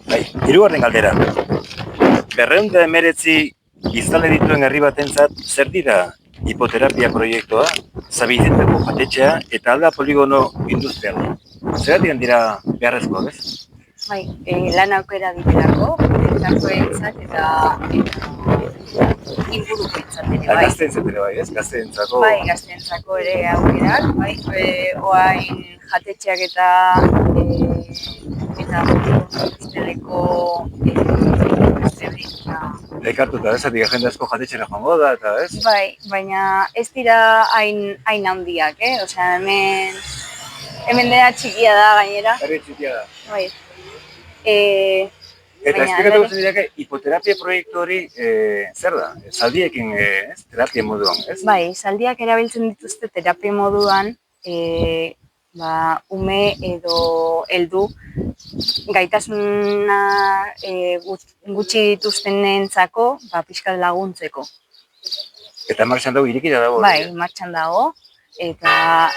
Bai, hirugarren galdera. 219 biztanle dituen herri batentzat zer dira hipoterapia proiektua, Zabizenteko jatetxea eta Alda poligono industriala? Zergatik dira beharrezkoak, ez? Bai, lan aukera ditelako, guretzat eta ingurukoentzat ere, bai. Gazteentzat ere bai, ez? Gazteentzako... Bai, gazteentzako ere aukerak, bai. Oain jatetxeak eta industrialeko Ekartuta, ez? Jende asko jatetxera joango da, eta ez? Bai, baina ez dira hain handiak, Osea, hemen dena txikia da gainera. Herri txikia da. Bai. Eta esplikatu zen dirake, hipoterapia proiektu hori zer da? Zaldiekin terapia moduan, ez? Bai, zaldiak erabiltzen dituzte terapia moduan, ume edo heldu gaitasuna gutxi dituztenentzako pixkat laguntzeko. Eta martxan dago, irekita dago? Bai, martxan dago. Eta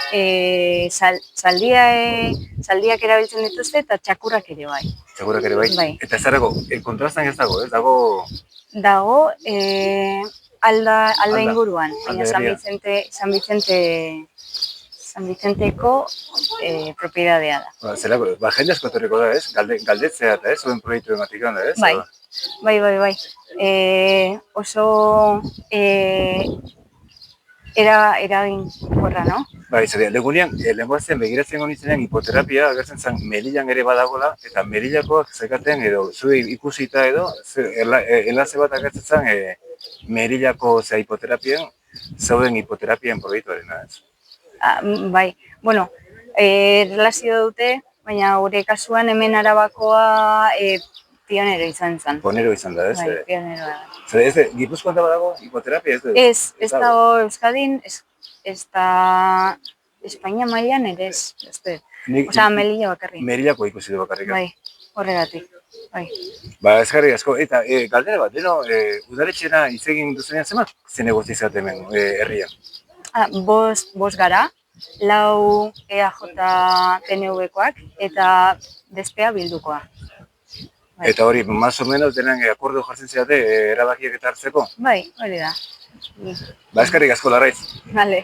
zaldiak erabiltzen dituzte eta txakurrak ere bai. Txakurrak ere bai? Bai. Eta zer dago, kontrastan ez dago, ez? Dago... Dago alda inguruan, baina San Vicenteko propiedadea da. Zelako, jende asko etorriko da, ez? Galdetzea eta ez, zuen proiektu ematik da, ez? Bai. Oso eraginkorra, no? Bai, zer, legunean, lehengoazen begiratzen honitzenean hipoterapia agertzen zen Melillan ere badagola, eta Melillakoak zekaten edo, zue ikusita edo, enlaze bat agertzen zen Melillako hipoterapien, zauden hipoterapien proiektuaren, ez? Bai, bueno, relazio dute, baina gure kasuan hemen Arabakoa pionero izan zen. Pionero izan da, ez? Bai, pionero da. Zer, ez, Gipuzkoan da badago hipoterapia, ez? Ez dago Euskadin, ez da Espainia mailan ere ez. Osea, Melilla bakarrik. Melillako ikusi du bakarrik. Bai, horregatik. Bai. Ba, eskerrik asko. Eta galdera bat, udaletxera hitz egin duzunean zenbat zinegozio izate hemen herrian? Bost gara, 4 EAJ PNV-koak eta despea bildukoa. Eta hori, más o menos, denan akordu jartzen zirate erabakiak eta hartzeko? Bai, hori da. Ba, eskerrik asko, Larraiz. Vale.